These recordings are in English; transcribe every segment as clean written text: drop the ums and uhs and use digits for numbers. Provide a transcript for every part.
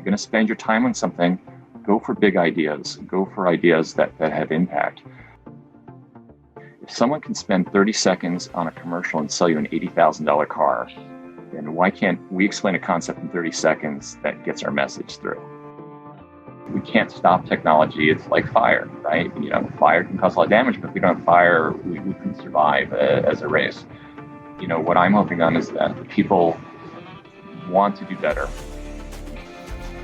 you're going to spend your time on something, go for big ideas, go for ideas that have impact. If someone can spend 30 seconds on a commercial and sell you an $80,000 car, then why can't we explain a concept in 30 seconds that gets our message through? We can't stop technology. It's like fire, right? Fire can cause a lot of damage, but if we don't have fire, we can survive as a race. What I'm hoping on is that people want to do better.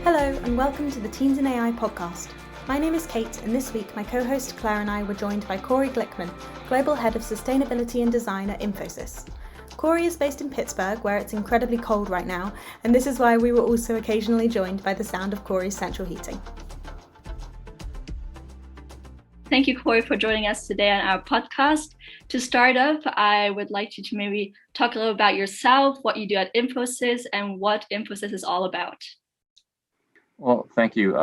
Hello and welcome to the Teens in AI podcast. My name is Kate, and this week my co-host Claire and I were joined by Corey Glickman, Global Head of Sustainability and Design at Infosys. Corey is based in Pittsburgh, where it's incredibly cold right now, and this is why we were also occasionally joined by the sound of Corey's central heating. Thank you, Corey, for joining us today on our podcast. To start off, I would like you to maybe talk a little about yourself, what you do at Infosys, and what Infosys is all about. Well, thank you,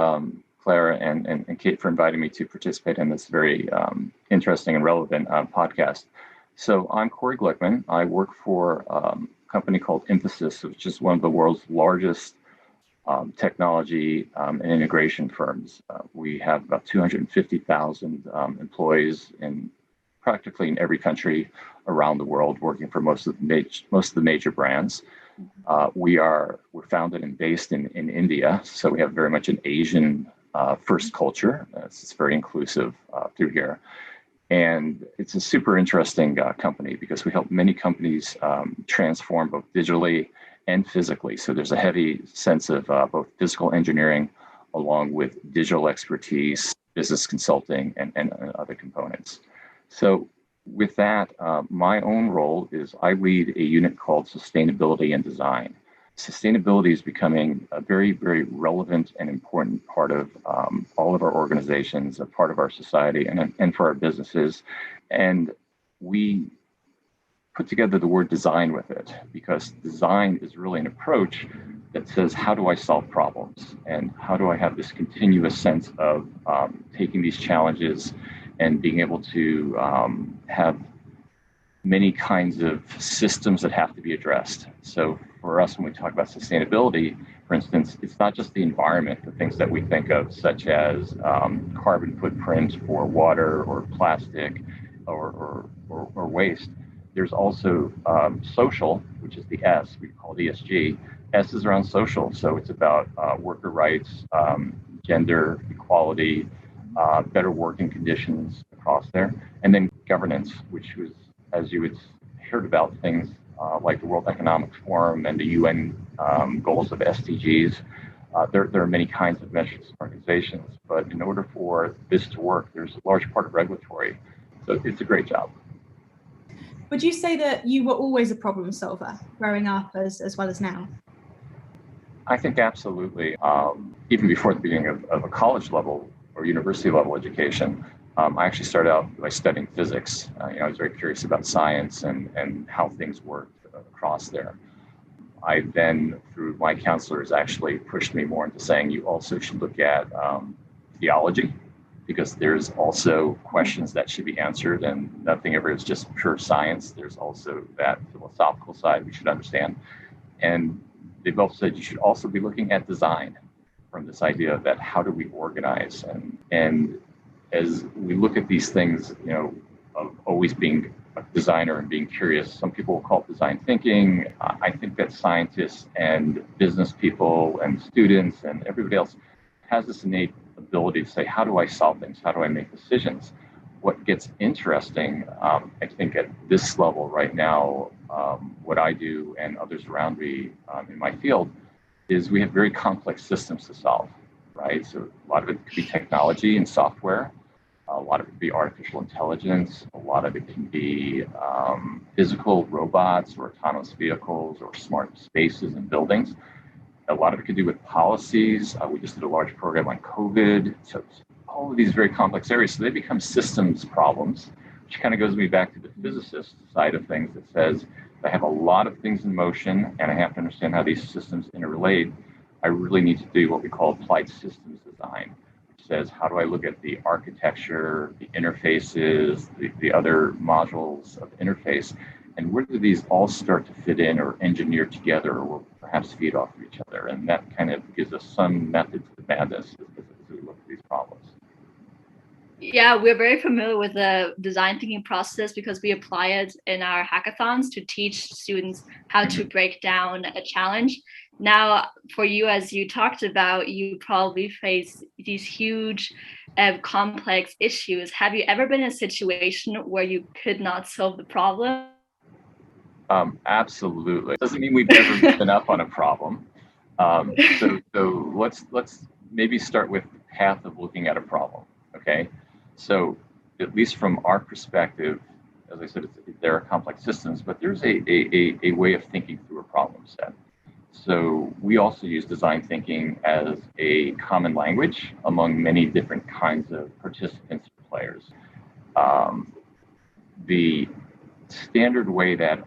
Clara and Kate, for inviting me to participate in this very interesting and relevant podcast. So I'm Corey Glickman. I work for a company called Infosys, which is one of the world's largest technology and integration firms. We have about 250,000 employees practically in every country around the world, working for most of the major brands. We're founded and based in India, so we have very much an Asian first culture. It's very inclusive through here. And it's a super interesting company because we help many companies transform both digitally and physically. So there's a heavy sense of both physical engineering along with digital expertise, business consulting, and other components. So with that, my own role is I lead a unit called Sustainability and Design. Sustainability is becoming a very, very relevant and important part of all of our organizations, a part of our society, and for our businesses. And we put together the word design with it because design is really an approach that says, how do I solve problems? And how do I have this continuous sense of taking these challenges and being able to have many kinds of systems that have to be addressed. So for us, when we talk about sustainability, for instance, it's not just the environment, the things that we think of, such as carbon footprint for water or plastic or waste. There's also social, which is the S, we call it ESG. S is around social, so it's about worker rights, gender equality, better working conditions across there. And then governance, which was, as you had heard about, things like the World Economic Forum and the UN goals of SDGs. There are many kinds of measures and organizations, but in order for this to work, there's a large part of regulatory. So it's a great job. Would you say that you were always a problem solver growing up as well as now? I think absolutely. Even before the beginning of a college level or university level education, I actually started out by studying physics. I was very curious about science and how things worked across there. I then, through my counselors, actually pushed me more into saying you also should look at theology, because there's also questions that should be answered and nothing ever is just pure science. There's also that philosophical side we should understand. And they both said you should also be looking at design from this idea of that how do we organize? And as we look at these things, of always being a designer and being curious, some people will call it design thinking. I think that scientists and business people and students and everybody else has this innate ability to say, how do I solve things? How do I make decisions? What gets interesting, I think at this level right now, what I do and others around me in my field is we have very complex systems to solve, right? So a lot of it could be technology and software. A lot of it could be artificial intelligence. A lot of it can be physical robots or autonomous vehicles or smart spaces and buildings. A lot of it could do with policies. We just did a large program on COVID. So all of these very complex areas, so they become systems problems, which kind of goes me back to the physicist side of things that says, I have a lot of things in motion and I have to understand how these systems interrelate. I really need to do what we call applied systems design, which says, how do I look at the architecture, the interfaces, the other modules of interface, And where do these all start to fit in or engineer together or perhaps feed off of each other? And that kind of gives us some method to the madness as we look at these problems. Yeah, we're very familiar with the design thinking process because we apply it in our hackathons to teach students how to break down a challenge. Now, for you, as you talked about, you probably face these huge, complex issues. Have you ever been in a situation where you could not solve the problem? Absolutely. Doesn't mean we've never given up on a problem. So let's maybe start with the path of looking at a problem. Okay. So at least from our perspective, as I said, there are complex systems, but there's a way of thinking through a problem set. So we also use design thinking as a common language among many different kinds of participants and players. The standard way that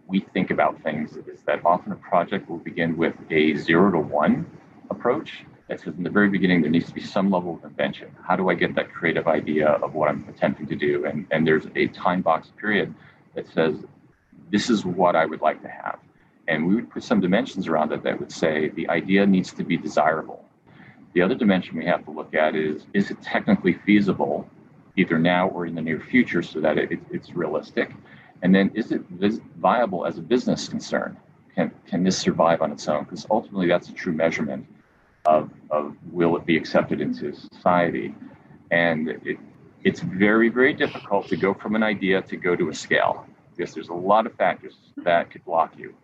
we think about things is that often a project will begin with a 0 to 1 approach. That says in the very beginning, there needs to be some level of invention. How do I get that creative idea of what I'm attempting to do? And there's a time box period that says, this is what I would like to have. And we would put some dimensions around it that would say the idea needs to be desirable. The other dimension we have to look at is it technically feasible, either now or in the near future, so that it's realistic? And then is it viable as a business concern? Can this survive on its own? Because ultimately that's a true measurement of will it be accepted into society. And it's very, very difficult to go from an idea to go to a scale, because there's a lot of factors that could block you.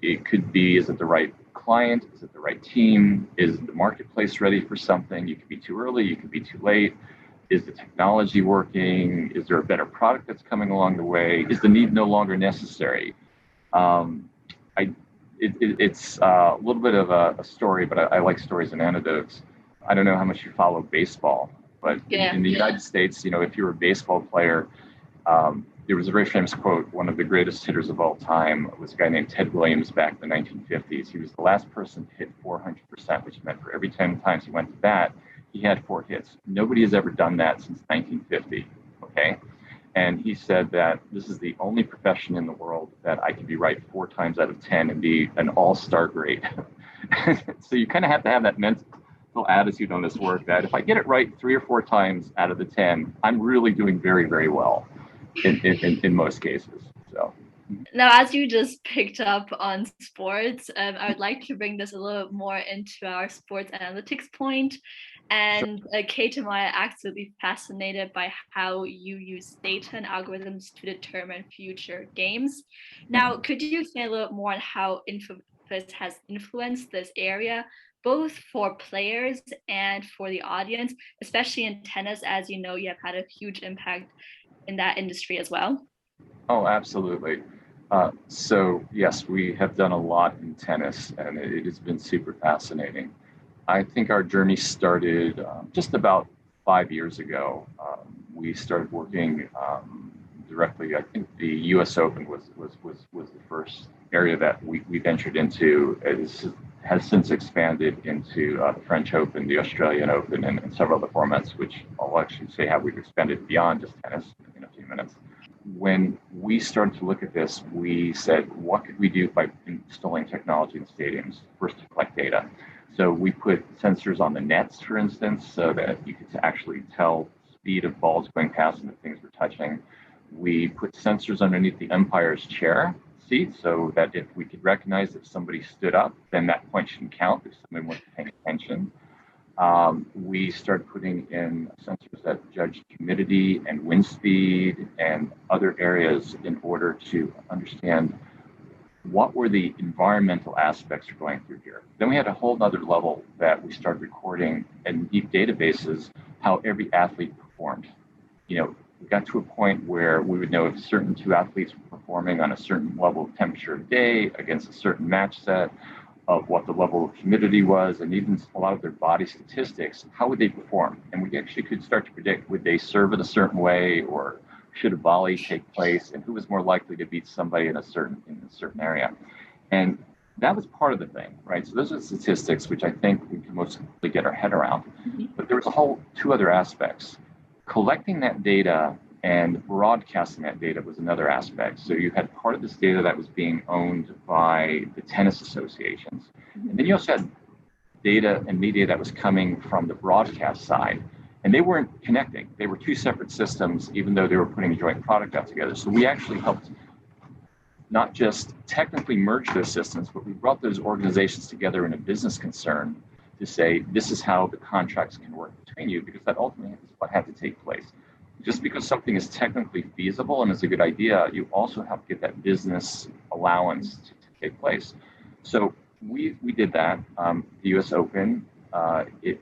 It could be, is it the right client? Is it the right team? Is the marketplace ready for something? You could be too early, you could be too late. Is the technology working? Is there a better product that's coming along the way? Is the need no longer necessary? It's a little bit of a story, but I like stories and anecdotes. I don't know how much you follow baseball, but in the United States, if you're a baseball player, there was a very famous quote. One of the greatest hitters of all time was a guy named Ted Williams back in the 1950s. He was the last person to hit 400%, which meant for every 10 times he went to bat, he had 4 hits. Nobody has ever done that since 1950, okay? And he said that this is the only profession in the world that I can be right 4 times out of 10 and be an all-star grade. So you kind of have to have that mental attitude on this work that if I get it right 3 or 4 times out of the 10, I'm really doing very, very well in most cases. So. Now, as you just picked up on sports, I would like to bring this a little more into our sports analytics point. And Kate and I are absolutely fascinated by how you use data and algorithms to determine future games. Now, could you explain a little more on how Infosys has influenced this area, both for players and for the audience, especially in tennis, as you know, you have had a huge impact in that industry as well? Oh, absolutely. So yes, we have done a lot in tennis, and it has been super fascinating. I think our journey started just about 5 years ago. We started working directly. I think the U.S. Open was the first area that we ventured into. It has since expanded into the French Open, the Australian Open, and several other formats, which I'll actually say how we've expanded beyond just tennis in a few minutes. When we started to look at this, we said, what could we do by installing technology in stadiums? First, to collect data. So we put sensors on the nets, for instance, so that you could actually tell the speed of balls going past and the things we're touching. We put sensors underneath the umpire's chair seat so that if we could recognize if somebody stood up, then that point shouldn't count if somebody wasn't paying attention. We started putting in sensors that judge humidity and wind speed and other areas in order to understand what were the environmental aspects we're going through here. Then we had a whole other level that we started recording in deep databases how every athlete performed. We got to a point where we would know if certain 2 athletes were performing on a certain level of temperature of day against a certain match set, of what the level of humidity was, and even a lot of their body statistics, how would they perform? And we actually could start to predict, would they serve it a certain way, or should a volley take place, and who was more likely to beat somebody in a certain area. And that was part of the thing, right? So those are statistics which I think we can mostly get our head around. But there was a whole 2 other aspects. Collecting that data And broadcasting that data was another aspect. So you had part of this data that was being owned by the tennis associations. And then you also had data and media that was coming from the broadcast side. And they weren't connecting. They were two separate systems, even though they were putting a joint product out together. So we actually helped not just technically merge those systems, but we brought those organizations together in a business concern to say, this is how the contracts can work between you, because that ultimately is what had to take place. Just because something is technically feasible and is a good idea, you also have to get that business allowance to take place. So we did that. The US Open, it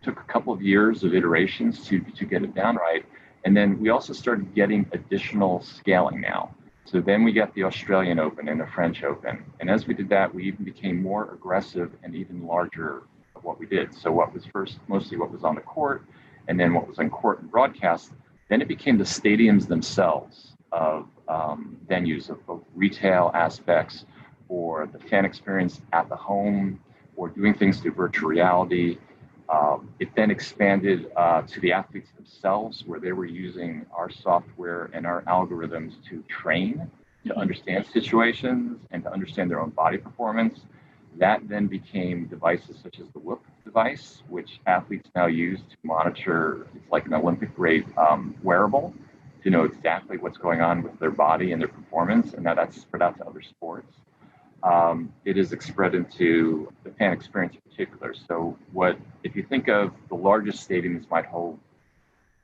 took a couple of years of iterations to get it down right. And then we also started getting additional scaling now. So then we got the Australian Open and the French Open. And as we did that, we even became more aggressive and even larger of what we did. So what was first, mostly what was on the court, and then what was on court and broadcast. Then it became the stadiums themselves of venues of both retail aspects or the fan experience at the home or doing things through virtual reality. It then expanded to the athletes themselves, where they were using our software and our algorithms to train, to understand situations and to understand their own body performance. That then became devices such as the Whoop device, which athletes now use to monitor. It's like an Olympic-grade wearable to know exactly what's going on with their body and their performance, and now that's spread out to other sports. It is spread into the fan experience in particular. So if you think of the largest stadiums might hold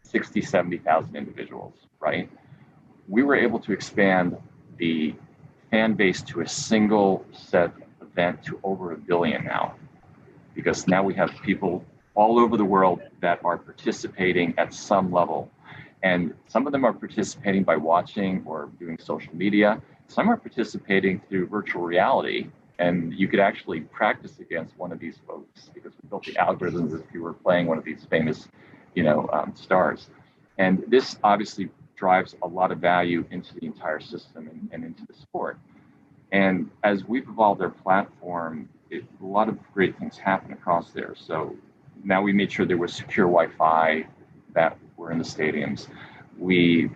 60, 70,000 individuals, right? We were able to expand the fan base to a single set event to over 1 billion now, because now we have people all over the world that are participating at some level. And some of them are participating by watching or doing social media. Some are participating through virtual reality, and you could actually practice against one of these folks because we built the algorithms as if you were playing one of these famous, stars. And this obviously drives a lot of value into the entire system and into the sport. And as we've evolved our platform, a lot of great things happen across there. So now we made sure there was secure Wi-Fi that were in the stadiums. We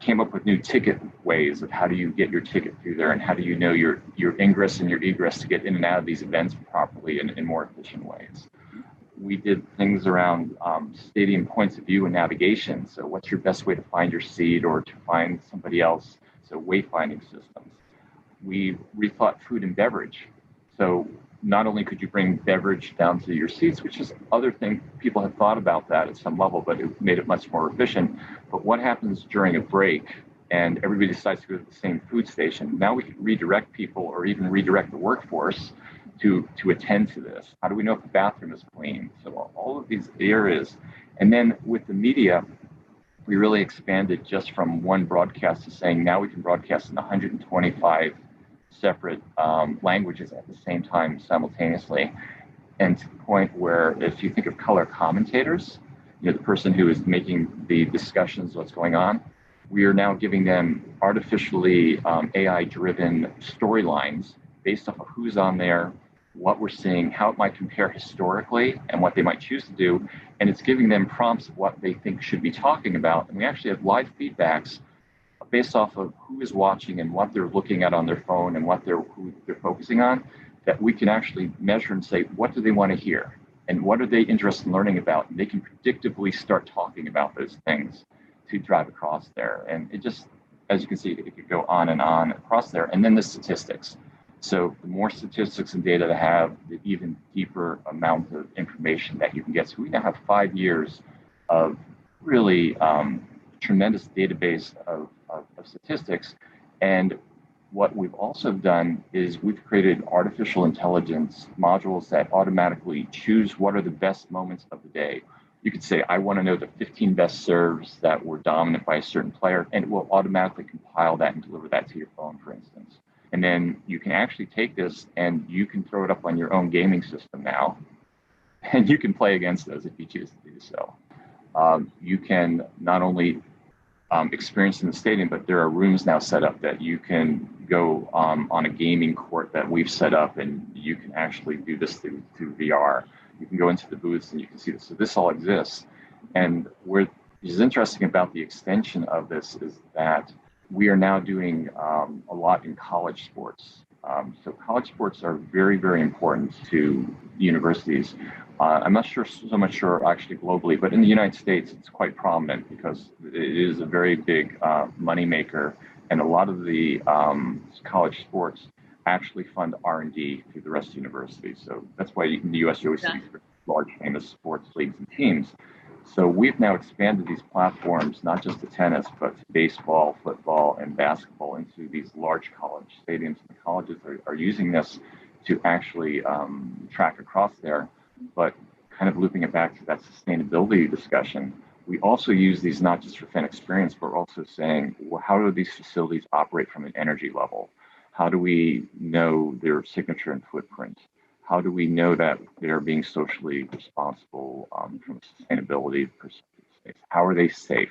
came up with new ticket ways of how do you get your ticket through there and how do you know your ingress and your egress to get in and out of these events properly in more efficient ways. We did things around stadium points of view and navigation. So what's your best way to find your seat or to find somebody else? So wayfinding systems. We rethought food and beverage. So not only could you bring beverage down to your seats, which is other thing, people have thought about that at some level, but it made it much more efficient. But what happens during a break and everybody decides to go to the same food station? Now we can redirect people or even redirect the workforce to attend to this. How do we know if the bathroom is clean? So all of these areas. And then with the media, we really expanded just from one broadcast to saying now we can broadcast in 125 separate languages at the same time simultaneously, and to the point where if you think of color commentators, the person who is making the discussions, what's going on, we are now giving them artificially AI-driven storylines based off of who's on there, what we're seeing, how it might compare historically, and what they might choose to do, and it's giving them prompts of what they think should be talking about, and we actually have live feedbacks based off of who is watching and what they're looking at on their phone and who they're focusing on, that we can actually measure and say, what do they want to hear? And what are they interested in learning about? And they can predictably start talking about those things to drive across there. And it just, as you can see, it could go on and on across there. And then the statistics. So the more statistics and data to have, the even deeper amount of information that you can get. So we now have 5 years of really tremendous database of statistics. And what we've also done is we've created artificial intelligence modules that automatically choose what are the best moments of the day. You could say, I want to know the 15 best serves that were dominant by a certain player, and it will automatically compile that and deliver that to your phone, for instance. And then you can actually take this and you can throw it up on your own gaming system now, and you can play against those if you choose to do so. You can not only experience in the stadium, but there are rooms now set up that you can go on a gaming court that we've set up, and you can actually do this through VR. You can go into the booths and you can see this. So this all exists. And where Which is interesting about the extension of this is that we are now doing a lot in college sports. So college sports are very, very important to universities. I'm not so much sure actually globally, but in the United States, it's quite prominent because it is a very big moneymaker, and a lot of the college sports actually fund R&D through the rest of the universities. So that's why in the U.S. you always see these large famous sports leagues and teams. So we've now expanded these platforms, not just to tennis, but to baseball, football, and basketball into these large college stadiums. And the colleges are using this to actually track across there, but kind of looping it back to that sustainability discussion. We also use these not just for fan experience, but we're also saying, well, how do these facilities operate from an energy level? How do we know their signature and footprint? How do we know that they're being socially responsible from a sustainability perspective? How are they safe?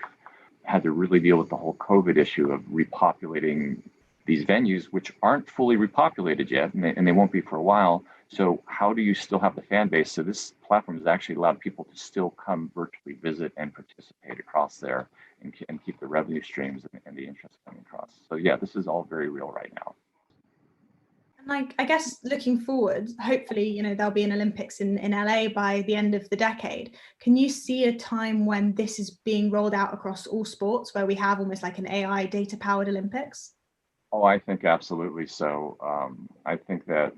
Had to really deal with the whole COVID issue of repopulating these venues, which aren't fully repopulated yet, and they won't be for a while. So how do you still have the fan base? So this platform has actually allowed people to still come virtually visit and participate across there and keep the revenue streams and the interest coming across. So yeah, this is all very real right now. And I guess looking forward, hopefully, there'll be an Olympics in LA by the end of the decade. Can you see a time when this is being rolled out across all sports, where we have almost like an AI data-powered Olympics? Oh, I think absolutely so. I think that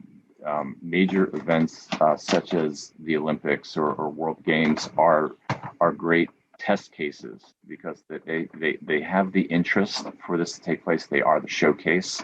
major events such as the Olympics or World Games are great test cases because they have the interest for this to take place. They are the showcase.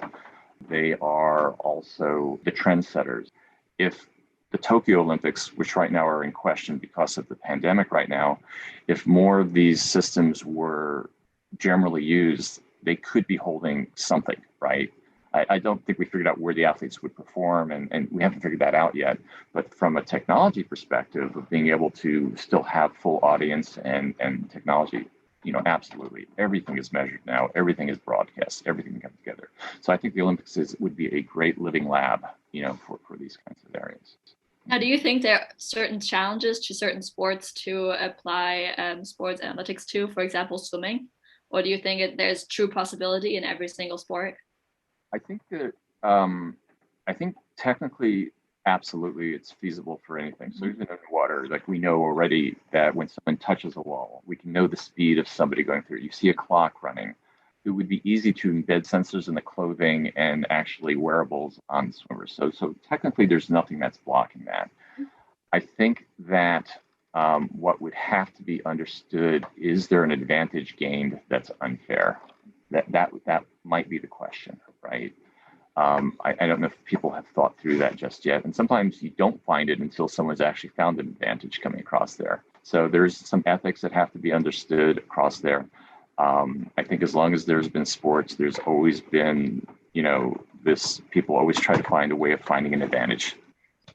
They are also the trendsetters. If the Tokyo Olympics, which right now are in question because of the pandemic right now, if more of these systems were generally used, they could be holding something, right? I don't think we figured out where the athletes would perform, and we haven't figured that out yet. But from a technology perspective of being able to still have full audience and technology, absolutely. Everything is measured now. Everything is broadcast. Everything comes together. So I think the Olympics would be a great living lab, for these kinds of areas. Now, do you think there are certain challenges to certain sports to apply sports analytics to, for example, swimming? Or do you think there's true possibility in every single sport? I think that, technically, absolutely, it's feasible for anything. So even underwater, like we know already that when someone touches a wall, we can know the speed of somebody going through. You see a clock running. It would be easy to embed sensors in the clothing and actually wearables on swimmers. So technically, there's nothing that's blocking that. I think that what would have to be understood, is there an advantage gained that's unfair? That might be the question, right? I don't know if people have thought through that just yet. And sometimes you don't find it until someone's actually found an advantage coming across there. So there's some ethics that have to be understood across there. I think as long as there's been sports, there's always been, people always try to find a way of finding an advantage.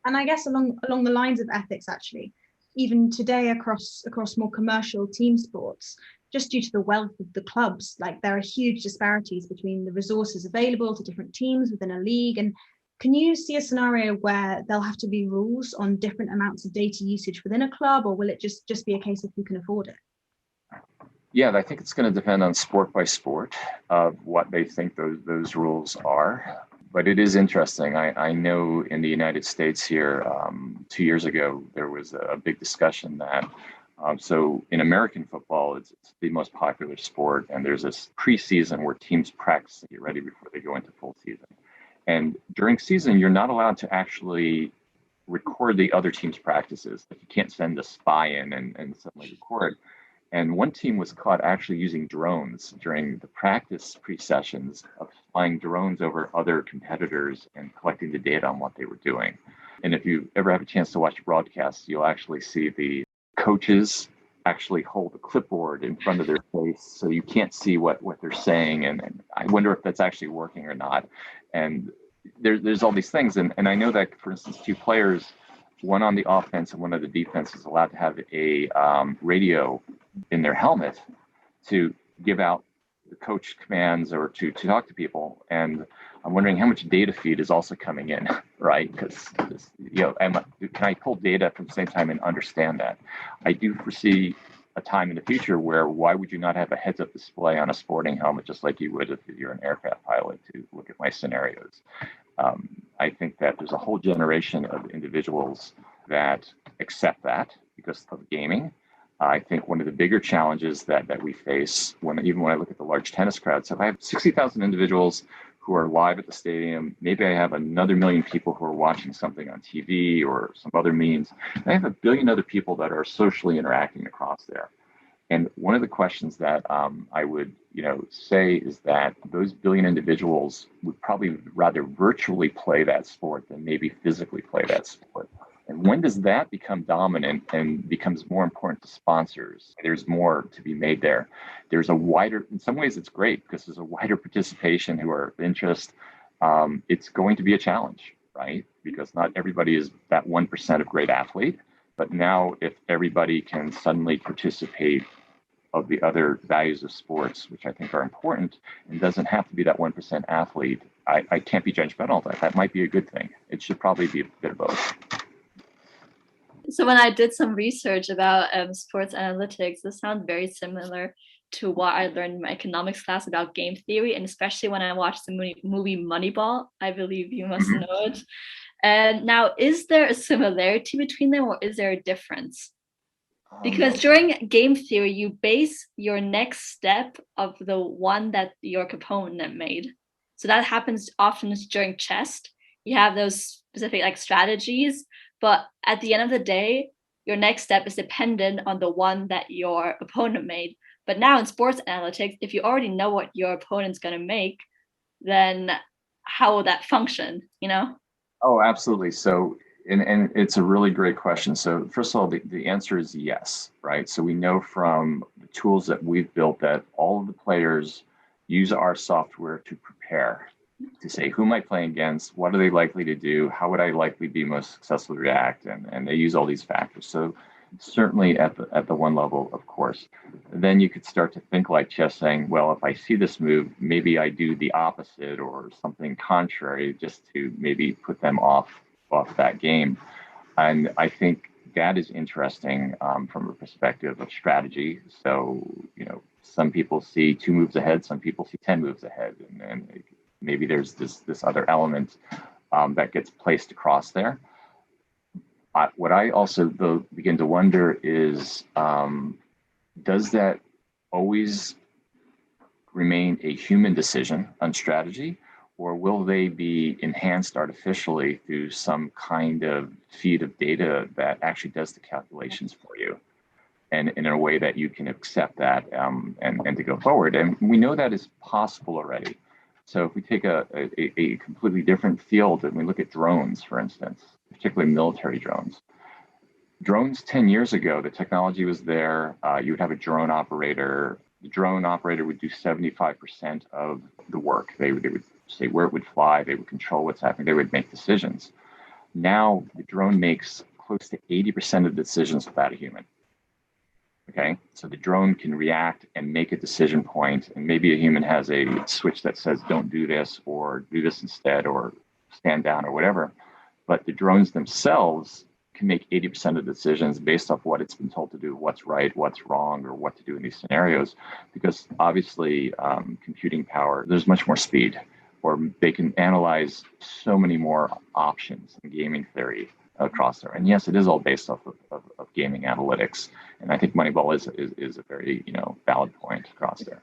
And I guess along the lines of ethics, actually, even today across more commercial team sports, just due to the wealth of the clubs, like there are huge disparities between the resources available to different teams within a league. And can you see a scenario where there'll have to be rules on different amounts of data usage within a club, or will it just be a case of who can afford it? Yeah, I think it's going to depend on sport by sport of what they think those rules are. But it is interesting. I know in the United States here, 2 years ago, there was a big discussion that so in American football, it's the most popular sport, and there's this preseason where teams practice to get ready before they go into full season. And during season, you're not allowed to actually record the other team's practices. Like you can't send a spy in and suddenly record. And one team was caught actually using drones during the practice pre-sessions of flying drones over other competitors and collecting the data on what they were doing. And if you ever have a chance to watch broadcasts, you'll actually see the coaches actually hold a clipboard in front of their face, so you can't see what they're saying. And I wonder if that's actually working or not. And there's all these things. And I know that, for instance, two players, one on the offense and one on the defense, is allowed to have a radio in their helmet to give out the coach commands or to talk to people. And I'm wondering how much data feed is also coming in, right? Because, can I pull data from the same time and understand that? I do foresee a time in the future where why would you not have a heads-up display on a sporting helmet, just like you would if you're an aircraft pilot, to look at my scenarios? I think that there's a whole generation of individuals that accept that because of gaming. I think one of the bigger challenges that we face, even when I look at the large tennis crowd, so if I have 60,000 individuals who are live at the stadium, maybe I have another million people who are watching something on TV or some other means, and I have a billion other people that are socially interacting across there. And one of the questions that I would, say is that those billion individuals would probably rather virtually play that sport than maybe physically play that sport. And when does that become dominant and becomes more important to sponsors? There's more to be made there. There's a wider, in some ways it's great because there's a wider participation who are of interest. It's going to be a challenge, right? Because not everybody is that 1% of great athlete. But now if everybody can suddenly participate of the other values of sports, which I think are important, and doesn't have to be that 1% athlete, I can't be judgmental of that. That might be a good thing. It should probably be a bit of both. So when I did some research about sports analytics, this sounds very similar to what I learned in my economics class about game theory, and especially when I watched the movie Moneyball. I believe you must know it. And now, is there a similarity between them, or is there a difference? Because during game theory, you base your next step of the one that your opponent made. So that happens often during chess. You have those specific strategies, but at the end of the day, your next step is dependent on the one that your opponent made. But now in sports analytics, if you already know what your opponent's going to make, then how will that function, Oh, absolutely. So, and it's a really great question. So first of all, the answer is yes, right? So we know from the tools that we've built that all of the players use our software to prepare, to say who am I playing against, what are they likely to do, how would I likely be most successfully react, and they use all these factors. So certainly at the one level, of course. Then you could start to think like chess, saying, well, if I see this move, maybe I do the opposite or something contrary just to maybe put them off that game. And I think that is interesting from a perspective of strategy. So, some people see 2 moves ahead, some people see 10 moves ahead, and maybe there's this other element that gets placed across there. What I also begin to wonder is, does that always remain a human decision on strategy, or will they be enhanced artificially through some kind of feed of data that actually does the calculations for you, and in a way that you can accept that and to go forward? And we know that is possible already. So if we take a completely different field and we look at drones, for instance, particularly military drones. Drones 10 years ago, the technology was there. You would have a drone operator. The drone operator would do 75% of the work. They would say where it would fly. They would control what's happening. They would make decisions. Now the drone makes close to 80% of the decisions without a human. Okay, so the drone can react and make a decision point, and maybe a human has a switch that says don't do this or do this instead or stand down or whatever. But the drones themselves can make 80% of the decisions based off what it's been told to do, what's right, what's wrong, or what to do in these scenarios. Because obviously, computing power, there's much more speed, or they can analyze so many more options in gaming theory across there. And yes, it is all based off of gaming analytics. And I think Moneyball is a very valid point across there.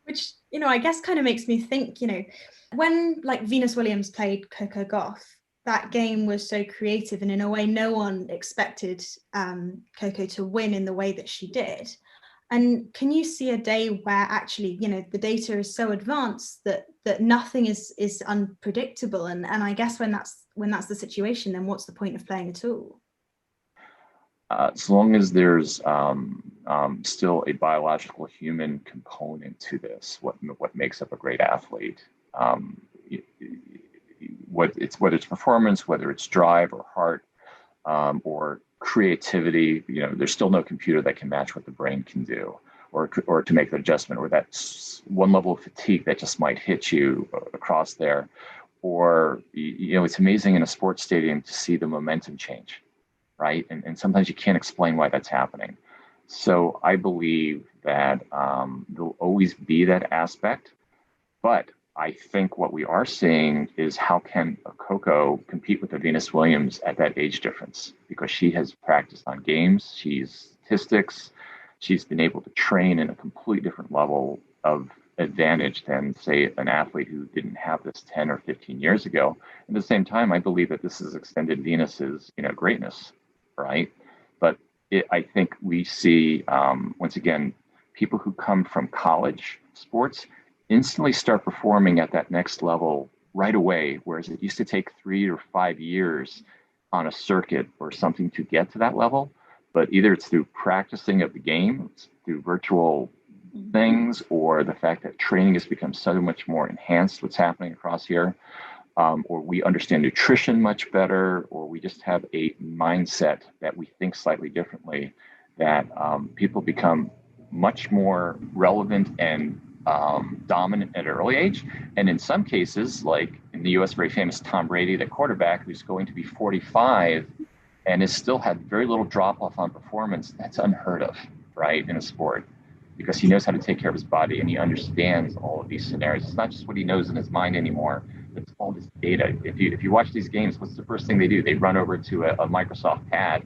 Which, I guess kind of makes me think, when Venus Williams played Coco Gauff, that game was so creative, and in a way no one expected Coco to win in the way that she did. And can you see a day where actually, the data is so advanced that nothing is unpredictable? And I guess when that's the situation, then what's the point of playing at all? As long as there's still a biological human component to this, what makes up a great athlete, whether it's performance, whether it's drive or heart, or creativity, there's still no computer that can match what the brain can do, or to make the adjustment, or that one level of fatigue that just might hit you across there. Or, it's amazing in a sports stadium to see the momentum change, right? And sometimes you can't explain why that's happening. So I believe that there'll always be that aspect, but I think what we are seeing is how can a Coco compete with a Venus Williams at that age difference? Because she has practiced on games, she's statistics, she's been able to train in a completely different level of advantage than, say, an athlete who didn't have this 10 or 15 years ago. At the same time, I believe that this has extended Venus's, greatness, right? But I think we see, once again, people who come from college sports instantly start performing at that next level right away, whereas it used to take 3 or 5 years on a circuit or something to get to that level. But either it's through practicing of the game, it's through virtual things, or the fact that training has become so much more enhanced, what's happening across here, or we understand nutrition much better, or we just have a mindset that we think slightly differently, that people become much more relevant and dominant at an early age. And in some cases, like in the US, very famous Tom Brady, the quarterback who's going to be 45 and has still had very little drop off on performance, that's unheard of, right, in a sport, because he knows how to take care of his body and he understands all of these scenarios. It's not just what he knows in his mind anymore, it's all this data. If you watch these games, what's the first thing they do? They run over to a Microsoft pad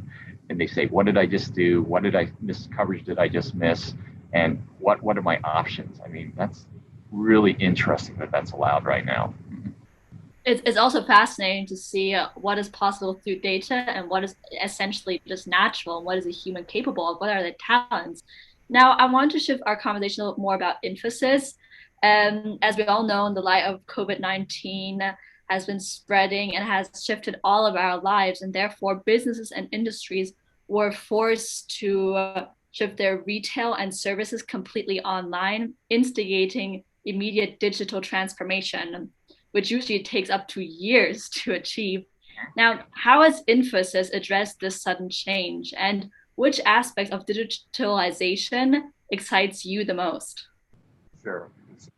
and they say, what did I just do? What did I miss? Coverage did I just miss? And what are my options? I mean, that's really interesting that that's allowed right now. It's also fascinating to see what is possible through data and what is essentially just natural and what is a human capable of, what are their talents. Now, I want to shift our conversation a little more about Infosys. As we all know, in the light of COVID-19 has been spreading and has shifted all of our lives, and therefore businesses and industries were forced to shift their retail and services completely online, instigating immediate digital transformation, which usually takes up to years to achieve. Now, how has Infosys addressed this sudden change, and which aspects of digitalization excites you the most? Sure.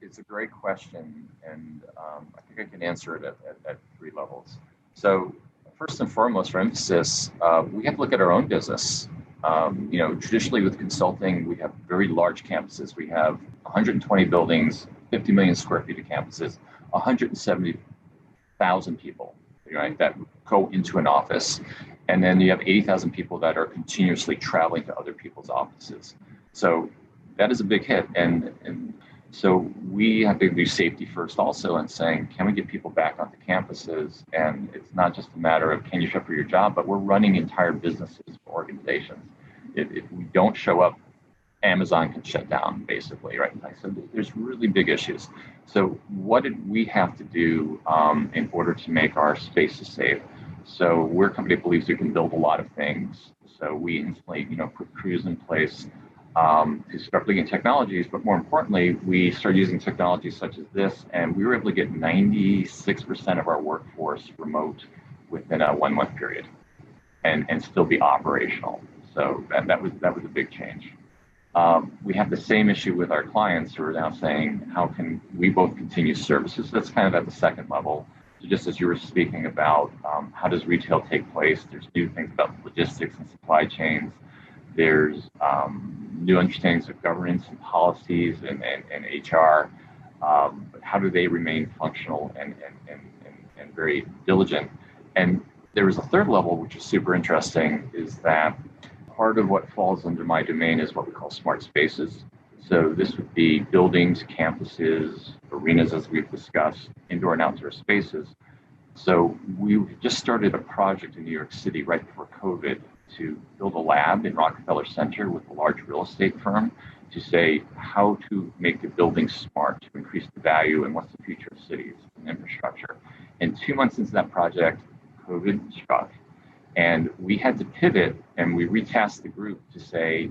It's a great question, and I think I can answer it at three levels. So first and foremost, for Infosys, we have to look at our own business. Traditionally with consulting, we have very large campuses. We have 120 buildings, 50 million square feet of campuses, 170,000 people, right, that go into an office. And then you have 80,000 people that are continuously traveling to other people's offices. So that is a big hit. And so we have to do safety first also, and saying, can we get people back onto campuses? And it's not just a matter of can you show up for your job, but we're running entire businesses for organizations. If we don't show up, Amazon can shut down, basically, right? So there's really big issues. So what did we have to do in order to make our spaces safe? So we're a company that believes we can build a lot of things. So we instantly, put crews in place to start looking at technologies, but more importantly, we started using technologies such as this, and we were able to get 96% of our workforce remote within a 1 month period, and still be operational. So that was a big change. We have the same issue with our clients who are now saying, how can we both continue services? That's kind of at the second level. So just as you were speaking about, how does retail take place? There's new things about logistics and supply chains. There's new understandings of governance and policies and HR. But how do they remain functional and very diligent? And there is a third level, which is super interesting, is that part of what falls under my domain is what we call smart spaces. So this would be buildings, campuses, arenas, as we've discussed, indoor and outdoor spaces. So we just started a project in New York City right before COVID to build a lab in Rockefeller Center with a large real estate firm to say how to make the buildings smart to increase the value and what's the future of cities and infrastructure. And 2 months into that project, COVID struck. And we had to pivot, and we retasked the group to say,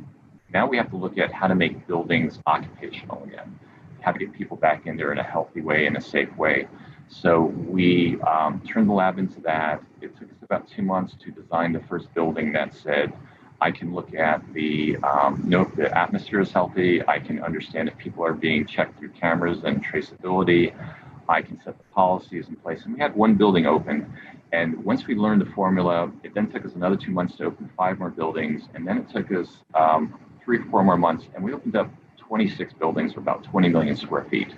now we have to look at how to make buildings occupational again, how to get people back in there in a healthy way, in a safe way. So we turned the lab into that. It took us about 2 months to design the first building that said, I can look at know if the atmosphere is healthy. I can understand if people are being checked through cameras and traceability. I can set the policies in place. And we had one building open. And once we learned the formula, it then took us another 2 months to open 5 more buildings. And then it took us 4 more months, and we opened up 26 buildings for about 20 million square feet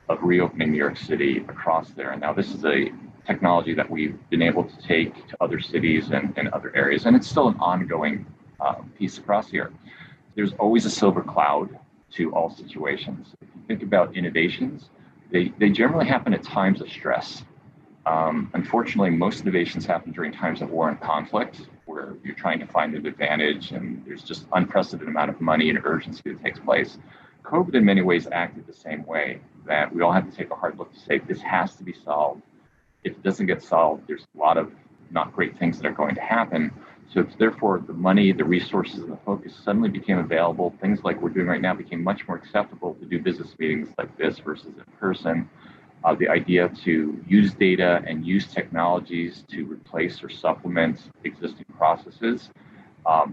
of reopening New York City across there. And now this is a technology that we've been able to take to other cities and other areas, and it's still an ongoing piece across here. There's always a silver cloud to all situations. If you think about innovations, they generally happen at times of stress. Unfortunately, most innovations happen during times of war and conflict, where you're trying to find an advantage and there's just unprecedented amount of money and urgency that takes place. COVID in many ways acted the same way, that we all have to take a hard look to say, this has to be solved. If it doesn't get solved, there's a lot of not great things that are going to happen. So it's therefore the money, the resources, and the focus suddenly became available. Things like we're doing right now became much more acceptable to do business meetings like this versus in person. The idea to use data and use technologies to replace or supplement existing processes.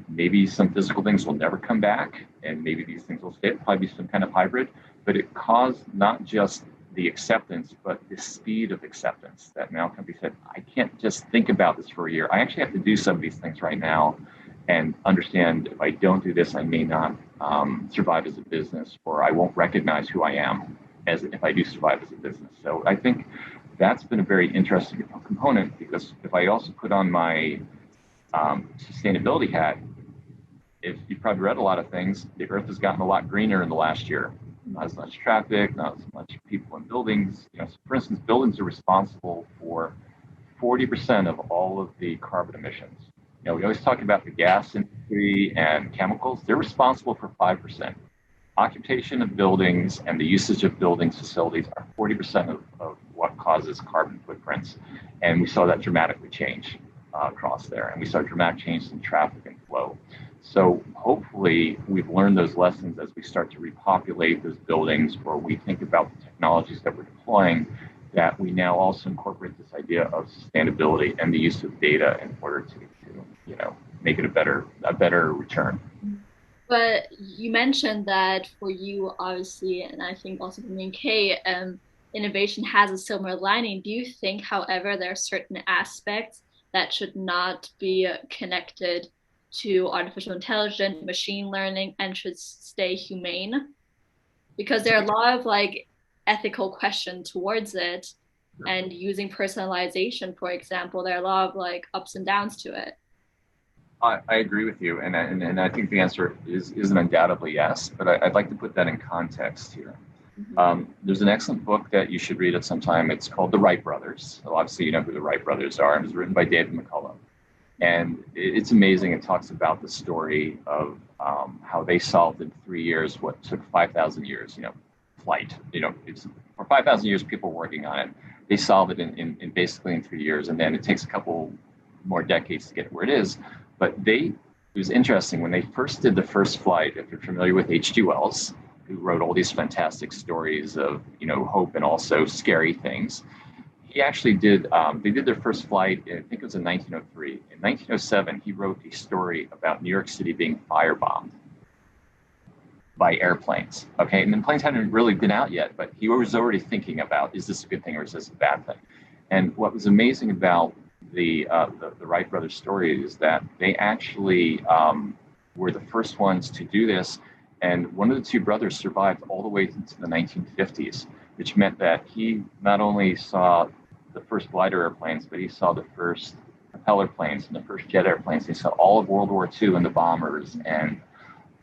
Maybe some physical things will never come back, and maybe these things will stay, probably be some kind of hybrid, but it caused not just the acceptance, but the speed of acceptance that now can be said, I can't just think about this for a year. I actually have to do some of these things right now and understand if I don't do this, I may not survive as a business, or I won't recognize who I am as if I do survive as a business. So I think that's been a very interesting component, because if I also put on my sustainability hat, if you've probably read a lot of things, the earth has gotten a lot greener in the last year. Not as much traffic, not as much people in buildings. So for instance, buildings are responsible for 40% of all of the carbon emissions. We always talk about the gas industry and chemicals. They're responsible for 5%. Occupation of buildings and the usage of buildings facilities are 40% of what causes carbon footprints. And we saw that dramatically change across there. And we saw dramatic change in traffic and flow. So hopefully we've learned those lessons as we start to repopulate those buildings, or we think about the technologies that we're deploying, that we now also incorporate this idea of sustainability and the use of data in order to make it a better return. But you mentioned that for you, obviously, and I think also for me and Kay, innovation has a silver lining. Do you think, however, there are certain aspects that should not be connected to artificial intelligence, machine learning, and should stay humane? Because there are a lot of ethical questions towards it, and using personalization, for example, there are a lot of ups and downs to it. I agree with you, and I think the answer is undoubtedly yes, but I'd like to put that in context here. Mm-hmm. There's an excellent book that you should read at some time. It's called The Wright Brothers. So obviously you know who the Wright Brothers are. It was written by David McCullough. And it's amazing. It talks about the story of how they solved in 3 years what took 5,000 years, flight. For 5,000 years, people were working on it. They solved it in basically in 3 years, and then it takes a couple more decades to get where it is. But it was interesting when they first did the first flight. If you're familiar with H.G. Wells, who wrote all these fantastic stories of hope and also scary things. He actually did, they did their first flight, I think it was in 1903. In 1907, he wrote a story about New York City being firebombed by airplanes, okay? And the planes hadn't really been out yet, but he was already thinking about, is this a good thing or is this a bad thing? And what was amazing about the Wright brothers story is that they actually were the first ones to do this. And one of the two brothers survived all the way into the 1950s, which meant that he not only saw the first glider airplanes, but he saw the first propeller planes and the first jet airplanes. He saw all of World War II and the bombers, and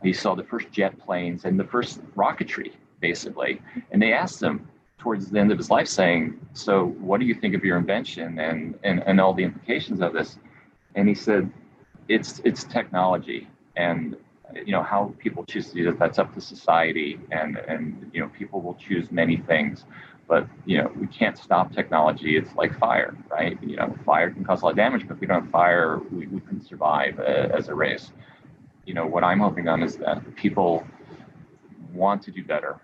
he saw the first jet planes and the first rocketry, basically. And they asked him towards the end of his life saying, so what do you think of your invention and all the implications of this? And he said, it's technology. And how people choose to do that, that's up to society, and people will choose many things, but we can't stop technology. It's like fire, right? Fire can cause a lot of damage, but if we don't have fire, we couldn't survive as a race. What I'm hoping on is that people want to do better.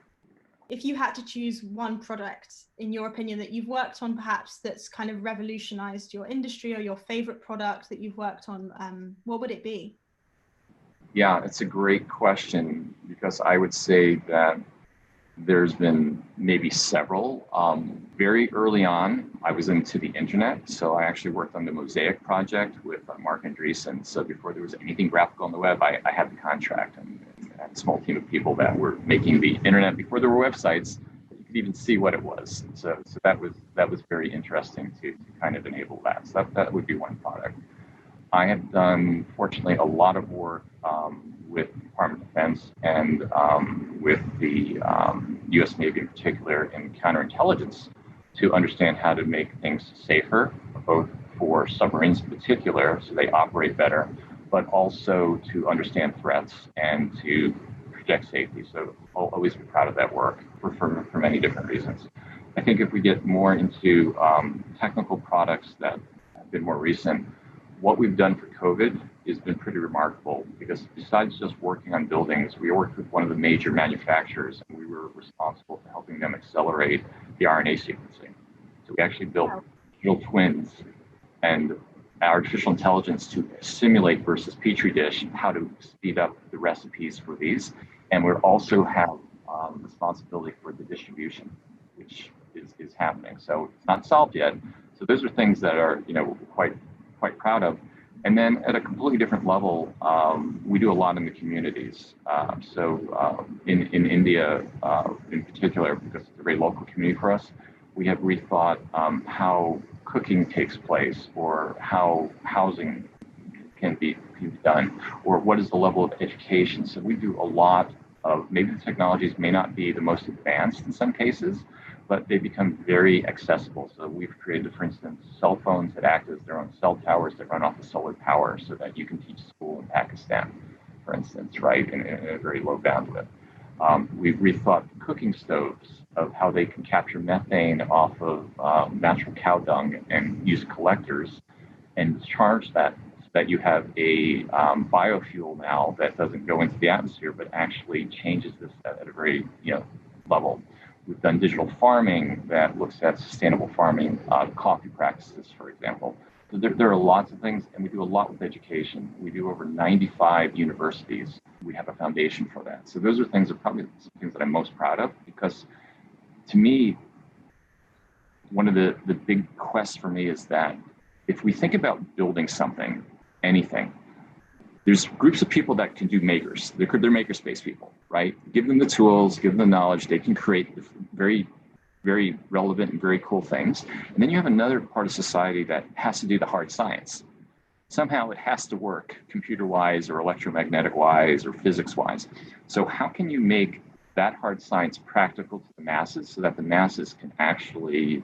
If you had to choose one product, in your opinion, that you've worked on perhaps that's kind of revolutionized your industry, or your favorite product that you've worked on, what would it be? Yeah, it's a great question, because I would say that there's been maybe several. Very early on, I was into the internet. So I actually worked on the Mosaic project with Mark Andreessen. So before there was anything graphical on the web, I had the contract. And a small team of people that were making the internet before there were websites. You could even see what it was. So that was very interesting to kind of enable that. So that would be one product. I have done, fortunately, a lot of work with the Department of Defense and with the U.S. Navy in particular in counterintelligence to understand how to make things safer, both for submarines in particular, so they operate better, but also to understand threats and to project safety. So I'll always be proud of that work for many different reasons. I think if we get more into technical products that have been more recent, what we've done for COVID has been pretty remarkable because besides just working on buildings, we worked with one of the major manufacturers and we were responsible for helping them accelerate the RNA sequencing. So we actually built digital twins and artificial intelligence to simulate versus Petri dish how to speed up the recipes for these. And we also have responsibility for the distribution, which is happening. So it's not solved yet. So those are things that are, quite proud of. And then at a completely different level, we do a lot in the communities. In India, in particular, because it's a very local community for us, we have rethought how cooking takes place or how housing can be done or what is the level of education. So we do a lot of, maybe the technologies may not be the most advanced in some cases, but they become very accessible. So we've created, for instance, cell phones that act as their own cell towers that run off of solar power so that you can teach school in Pakistan, for instance, right, in a very low bandwidth. We've rethought cooking stoves of how they can capture methane off of natural cow dung and use collectors and charge that so that you have a biofuel now that doesn't go into the atmosphere, but actually changes this at a very level. We've done digital farming that looks at sustainable farming, coffee practices, for example. So there are lots of things, and we do a lot with education. We do over 95 universities. We have a foundation for that. So those are probably some things that I'm most proud of, because to me, one of the big quests for me is that if we think about building something, anything, there's groups of people that can do makers. They're makerspace people, right? Give them the tools, give them the knowledge. They can create very, very relevant and very cool things. And then you have another part of society that has to do the hard science. Somehow it has to work computer-wise or electromagnetic-wise or physics-wise. So how can you make that hard science practical to the masses so that the masses can actually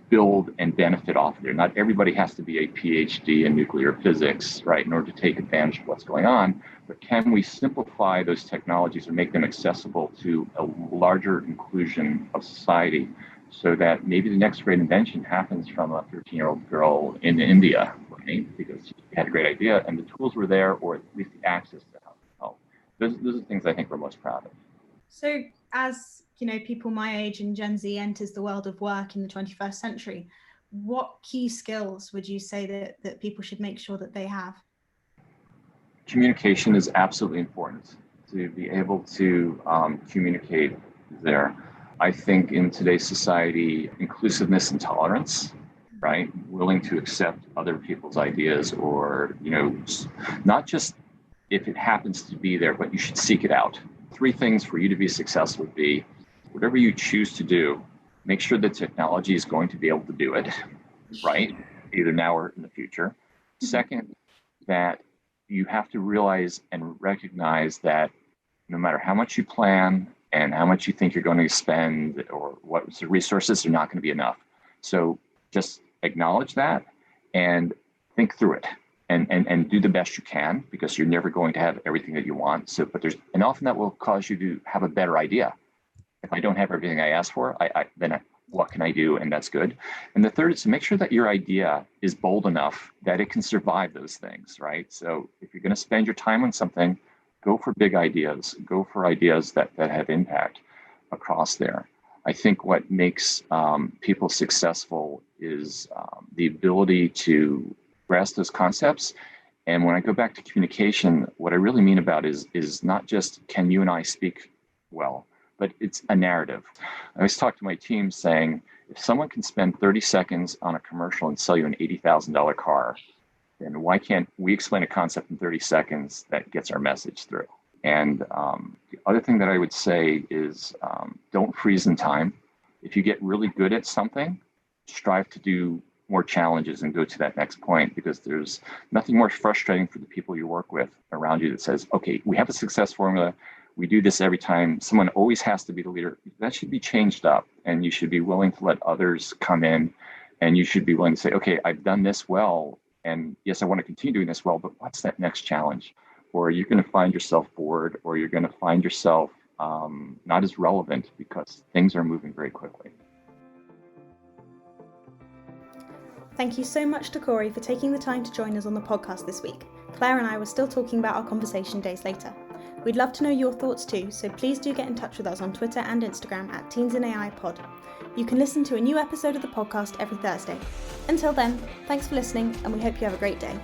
build and benefit off of it? Not everybody has to be a PhD in nuclear physics, right, in order to take advantage of what's going on, but can we simplify those technologies and make them accessible to a larger inclusion of society so that maybe the next great invention happens from a 13-year-old girl in India, right, because she had a great idea and the tools were there, or at least the access to help. Those are things I think we're most proud of. So as people my age and Gen Z enters the world of work in the 21st century, what key skills would you say that people should make sure that they have? Communication is absolutely important. To be able to communicate there. I think in today's society, inclusiveness and tolerance, right? Willing to accept other people's ideas or, not just if it happens to be there, but you should seek it out. 3 things for you to be successful would be, whatever you choose to do, make sure that technology is going to be able to do it, right? Either now or in the future. Second, that you have to realize and recognize that no matter how much you plan and how much you think you're going to spend or what the resources are not going to be enough. So just acknowledge that and think through it. And do the best you can, because you're never going to have everything that you want. So, and often that will cause you to have a better idea. If I don't have everything I asked for, then what can I do? And that's good. And the third is to make sure that your idea is bold enough that it can survive those things, right? So if you're going to spend your time on something, go for big ideas, go for ideas that have impact across there. I think what makes people successful is the ability to grasp those concepts. And when I go back to communication, what I really mean about is not just can you and I speak well, but it's a narrative. I always talk to my team saying, if someone can spend 30 seconds on a commercial and sell you an $80,000 car, then why can't we explain a concept in 30 seconds that gets our message through? And the other thing that I would say is don't freeze in time. If you get really good at something, strive to do more challenges and go to that next point, because there's nothing more frustrating for the people you work with around you that says, okay, we have a success formula. We do this every time. Someone always has to be the leader. That should be changed up, and you should be willing to let others come in, and you should be willing to say, okay, I've done this well, and yes, I want to continue doing this well, but what's that next challenge? Or you're going to find yourself bored, or you're going to find yourself not as relevant because things are moving very quickly. Thank you so much to Corey for taking the time to join us on the podcast this week. Claire and I were still talking about our conversation days later. We'd love to know your thoughts too, so please do get in touch with us on Twitter and Instagram at TeensInAIPod. You can listen to a new episode of the podcast every Thursday. Until then, thanks for listening, and we hope you have a great day.